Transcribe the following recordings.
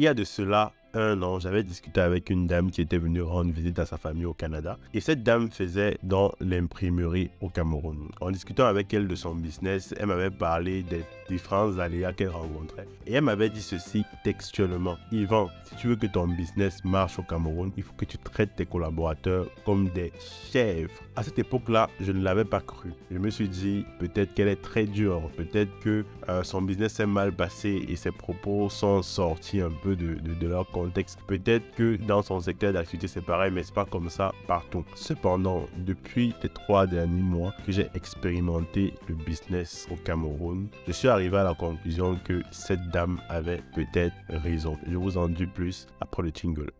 Il y a de cela un an, j'avais discuté avec une dame qui était venue rendre visite à sa famille au Canada. Et cette dame faisait dans l'imprimerie au Cameroun. En discutant avec elle de son business, elle m'avait parlé des différents aléas qu'elle rencontrait. Et elle m'avait dit ceci textuellement. Yvan, si tu veux que ton business marche au Cameroun, il faut que tu traites tes collaborateurs comme des chefs. À cette époque-là, je ne l'avais pas cru. Je me suis dit, peut-être qu'elle est très dure, peut-être que son business s'est mal passé et ses propos sont sortis un peu de leur contexte. Peut-être que dans son secteur d'activité c'est pareil, mais c'est pas comme ça partout. Cependant, depuis les 3 derniers mois que j'ai expérimenté le business au Cameroun, je suis arrivé à la conclusion que cette dame avait peut-être raison. Je vous en dis plus après le jingle.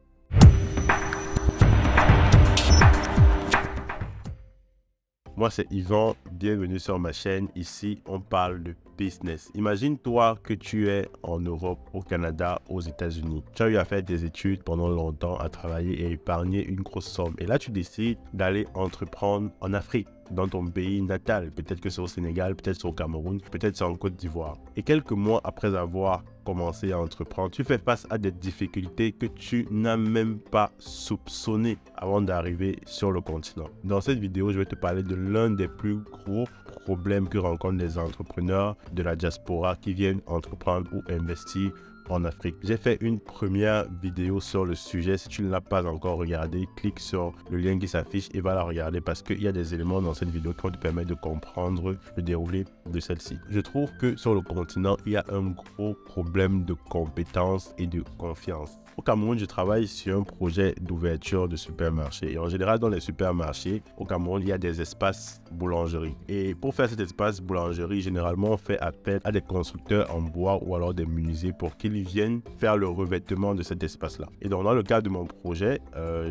Moi, c'est Yvan, bienvenue sur ma chaîne. Ici, on parle de business. Imagine-toi que tu es en Europe, au Canada, aux États-Unis. Tu as eu à faire des études pendant longtemps, à travailler et épargner une grosse somme. Et là, tu décides d'aller entreprendre en Afrique, dans ton pays natal. Peut-être que c'est au Sénégal, peut-être c'est au Cameroun, peut-être c'est en Côte d'Ivoire. Et quelques mois après avoir commencé à entreprendre, tu fais face à des difficultés que tu n'as même pas soupçonnées avant d'arriver sur le continent. Dans cette vidéo, je vais te parler de l'un des plus gros problèmes que rencontrent les entrepreneurs de la diaspora qui viennent entreprendre ou investir en Afrique. J'ai fait une première vidéo sur le sujet. Si tu ne l'as pas encore regardé, clique sur le lien qui s'affiche et va la regarder parce qu'il y a des éléments dans cette vidéo qui vont te permettre de comprendre le déroulé de celle-ci. Je trouve que sur le continent, il y a un gros problème de compétences et de confiance. Au Cameroun, je travaille sur un projet d'ouverture de supermarché. Et en général, dans les supermarchés, au Cameroun, il y a des espaces boulangerie. Et pour faire cet espace boulangerie, généralement, on fait appel à des constructeurs en bois ou alors des menuisiers pour qu'ils viennent faire le revêtement de cet espace-là. Et donc, dans le cadre de mon projet,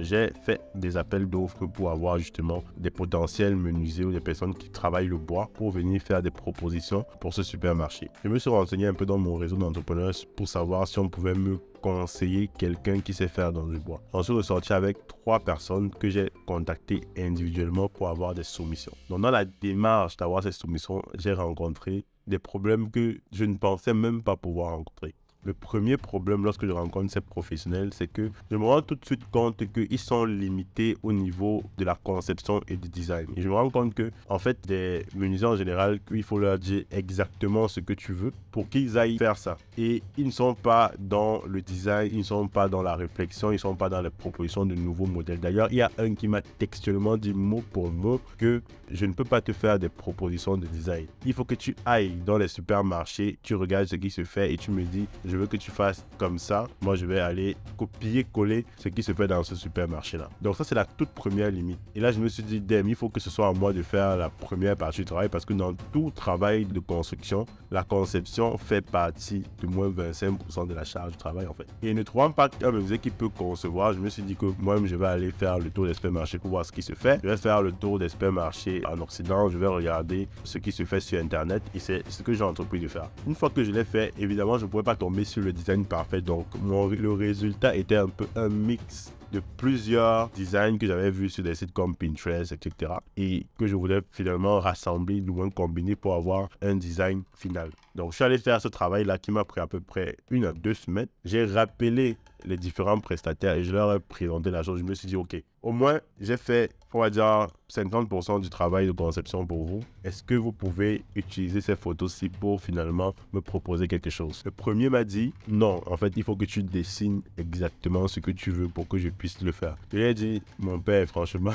j'ai fait des appels d'offres pour avoir justement des potentiels menuisiers ou des personnes qui travaillent le bois pour venir faire des propositions pour ce supermarché. Je me suis renseigné un peu dans mon réseau d'entrepreneurs pour savoir si on pouvait me conseiller quelqu'un qui sait faire dans le bois. J'en suis ressorti avec 3 personnes que j'ai contactées individuellement pour avoir des soumissions. Donc dans la démarche d'avoir ces soumissions, j'ai rencontré des problèmes que je ne pensais même pas pouvoir rencontrer. Le premier problème lorsque je rencontre ces professionnels, c'est que je me rends tout de suite compte qu'ils sont limités au niveau de la conception et du design. Et je me rends compte que, en fait, des menuisiers en général, il faut leur dire exactement ce que tu veux pour qu'ils aillent faire ça. Et ils ne sont pas dans le design, ils ne sont pas dans la réflexion, ils ne sont pas dans les propositions de nouveaux modèles. D'ailleurs, il y a un qui m'a textuellement dit mot pour mot que je ne peux pas te faire des propositions de design. Il faut que tu ailles dans les supermarchés, tu regardes ce qui se fait et tu me dis je veux que tu fasses comme ça. Moi, je vais aller copier-coller ce qui se fait dans ce supermarché-là. Donc ça, c'est la toute première limite. Et là, je me suis dit, damn, il faut que ce soit à moi de faire la première partie du travail parce que dans tout travail de construction, la conception fait partie de moins 25% de la charge de travail, en fait. Et ne trouvant pas un menuisier qui peut concevoir, je me suis dit que moi-même, je vais aller faire le tour des supermarchés pour voir ce qui se fait. Je vais faire le tour des supermarchés en Occident. Je vais regarder ce qui se fait sur Internet et c'est ce que j'ai entrepris de faire. Une fois que je l'ai fait, évidemment, je ne pouvais pas tomber sur le design parfait. Donc, le résultat était un peu un mix de plusieurs designs que j'avais vus sur des sites comme Pinterest, etc. Et que je voulais finalement rassembler, du moins combiner pour avoir un design final. Donc, je suis allé faire ce travail-là qui m'a pris à peu près 1 à 2 semaines. J'ai rappelé les différents prestataires et je leur ai présenté la chose. Je me suis dit, OK, au moins, j'ai fait, on va dire, 50% du travail de conception pour vous. Est-ce que vous pouvez utiliser ces photos-ci pour finalement me proposer quelque chose? Le premier m'a dit, non, en fait, il faut que tu dessines exactement ce que tu veux pour que je puisse le faire. Je lui ai dit, mon père, franchement,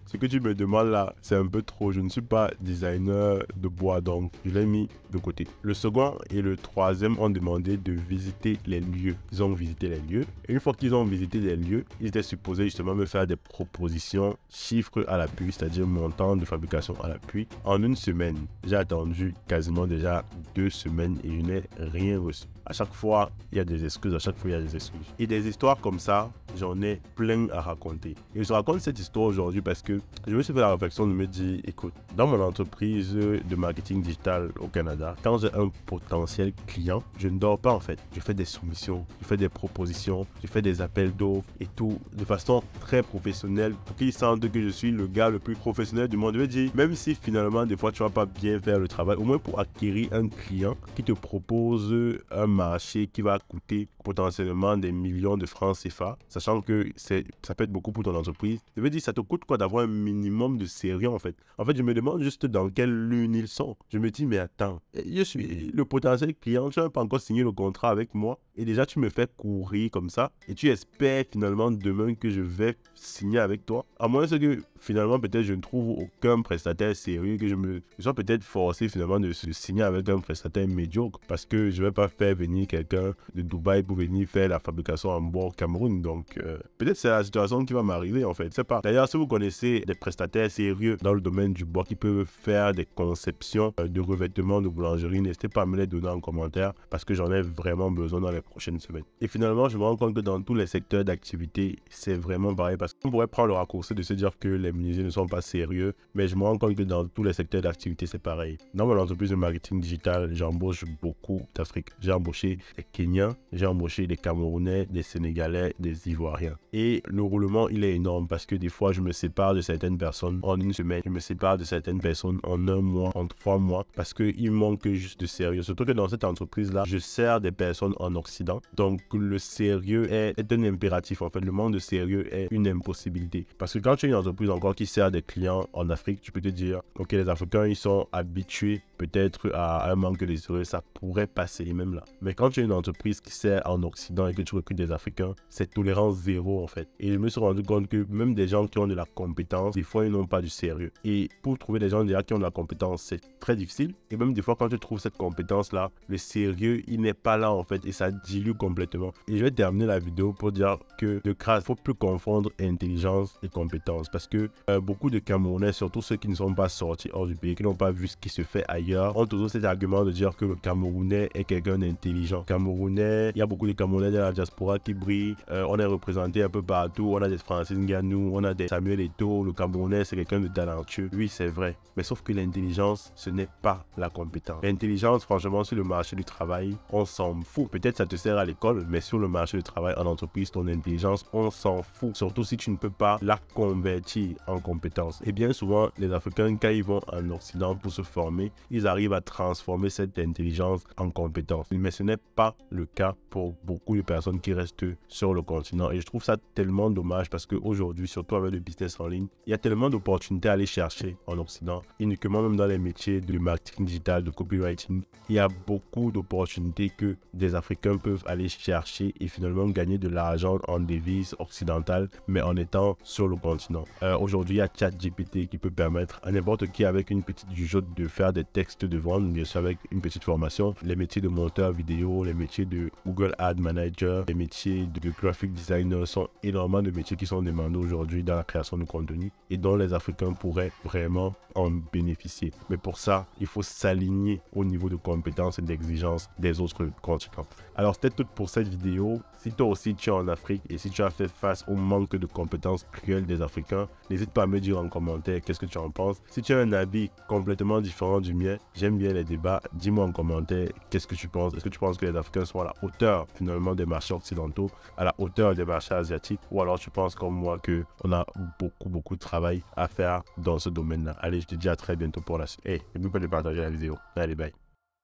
ce que tu me demandes là, c'est un peu trop. Je ne suis pas designer de bois, donc je l'ai mis de côté. Le second et le troisième ont demandé de visiter les lieux. Ils ont visité les lieux. Et une fois qu'ils ont visité les lieux, ils étaient supposés justement me faire des propositions, chiffres à l'appui, c'est-à-dire montant de fabrication à l'appui, en 1 semaine. J'ai attendu quasiment déjà 2 semaines et je n'ai rien reçu. À chaque fois, il y a des excuses. À chaque fois, il y a des excuses. Et des histoires comme ça, j'en ai plein à raconter. Et je raconte cette histoire aujourd'hui parce que je me suis fait la réflexion de me dire, écoute, dans mon entreprise de marketing digital au Canada, quand j'ai un potentiel client, je ne dors pas en fait. Je fais des soumissions, je fais des propositions, je fais des appels d'offres et tout de façon très professionnelle pour qu'ils sentent que je suis le gars le plus professionnel du monde. Je veux dire, même si finalement, des fois, tu ne vas pas bien faire le travail, au moins pour acquérir un client qui te propose un marché qui va coûter potentiellement des millions de francs CFA, sachant que ça peut être beaucoup pour ton entreprise. Je veux dire, ça te coûte quoi d'avoir un minimum de sérieux en fait. En fait, je me demande juste dans quelle lune ils sont. Je me dis, mais attends, je suis le potentiel client, tu n'as pas encore signé le contrat avec moi et déjà tu me fais courir comme ça et tu espères finalement demain que je vais signer avec toi. À moins que finalement peut-être je ne trouve aucun prestataire sérieux, que je sois peut-être forcé finalement de se signer avec un prestataire médiocre parce que je ne vais pas faire venir quelqu'un de Dubaï pour venir faire la fabrication en bois au Cameroun. Donc peut-être c'est la situation qui va m'arriver en fait. Je sais pas. D'ailleurs, si vous connaissez des prestataires sérieux dans le domaine du bois qui peuvent faire des conceptions de revêtements de boulangerie, n'hésitez pas à me les donner en commentaire parce que j'en ai vraiment besoin dans les prochaines semaines. Et finalement, je me rends compte que dans tous les secteurs d'activité, c'est vraiment pareil parce qu'on pourrait prendre le raccourci de se dire que les menuisiers ne sont pas sérieux, mais je me rends compte que dans tous les secteurs d'activité, c'est pareil. Dans mon entreprise de marketing digital, j'embauche beaucoup d'Afrique. J'ai embauché des Kenyans, j'ai embauché des Camerounais, des Sénégalais, des Ivoiriens. Et le roulement, il est énorme parce que des fois, je me sépare de certaines personnes en une semaine, je me sépare de certaines personnes en un mois, en 3 mois, parce qu'il manque juste de sérieux. Surtout que dans cette entreprise-là, je sers des personnes en Occident. Donc, le sérieux est un impératif. En fait, le manque de sérieux est une impossibilité. Parce que quand tu as une entreprise encore qui sert des clients en Afrique, tu peux te dire, ok, les Africains, ils sont habitués peut-être à un manque de sérieux, ça pourrait passer même là. Mais quand tu as une entreprise qui sert en Occident et que tu recrutes des Africains, c'est tolérance zéro en fait. Et je me suis rendu compte que même des gens qui ont de la compétence, des fois, ils n'ont pas du sérieux. Et pour trouver des gens déjà qui ont de la compétence, c'est très difficile. Et même des fois, quand tu trouves cette compétence-là, le sérieux, il n'est pas là en fait et ça dilue complètement. Et je vais terminer la vidéo pour dire que de grâce, il ne faut plus confondre intelligence et compétence parce que beaucoup de Camerounais, surtout ceux qui ne sont pas sortis hors du pays, qui n'ont pas vu ce qui se fait ailleurs, ont toujours cet argument de dire que le Camerounais est quelqu'un d'intelligent. Camerounais, il y a beaucoup de Camerounais de la diaspora qui brillent. On est représenté un peu partout. On a des Francis Ngannou, on a des Samuel Eto'o. Le Camerounais, c'est quelqu'un de talentueux. Oui, c'est vrai. Mais sauf que l'intelligence, ce n'est pas la compétence. L'intelligence, franchement, sur le marché du travail, on s'en fout. Peut-être ça te sert à l'école, mais sur le marché du travail, en entreprise, ton intelligence, on s'en fout. Surtout si tu ne peux pas la convertir en compétence. Et bien souvent, les Africains, quand ils vont en Occident pour se former, ils arrivent à transformer cette intelligence en compétence. Mais ce n'est pas le cas pour beaucoup de personnes qui restent sur le continent. Et je trouve ça tellement dommage parce qu'aujourd'hui, surtout avec le business en ligne, il y a tellement d'opportunités à aller chercher en Occident. Uniquement même dans les métiers de marketing digital, de copywriting, il y a beaucoup d'opportunités que des Africains peuvent aller chercher et finalement gagner de l'argent en devises occidentales, mais en étant sur le continent. Aujourd'hui, il y a ChatGPT qui peut permettre à n'importe qui avec une petite jugeote de faire des textes de vente, bien sûr avec une petite formation. Les métiers de monteur vidéo, les métiers de Google Ad Manager, les métiers de graphic designer sont énormément de métiers qui sont demandés aujourd'hui dans la création de contenu et dont les Africains pourraient vraiment en bénéficier. Mais pour ça, il faut s'aligner au niveau de compétences et d'exigence des autres continents. Alors, c'était tout pour cette vidéo. Si toi aussi tu es en Afrique et si tu as fait face au manque de compétences cruelles des Africains, n'hésite pas à me dire en commentaire qu'est-ce que tu en penses. Si tu as un avis complètement différent du mien, j'aime bien les débats. Dis-moi en commentaire qu'est-ce que tu penses. Est-ce que tu penses que les Africains sont à la hauteur finalement des marchés occidentaux, à la hauteur des marchés asiatiques, ou alors tu penses comme moi qu'on a beaucoup de travail à faire dans ce domaine-là. Allez, je te dis à très bientôt pour la suite. Hey, n'oublie pas de partager la vidéo. Allez, bye.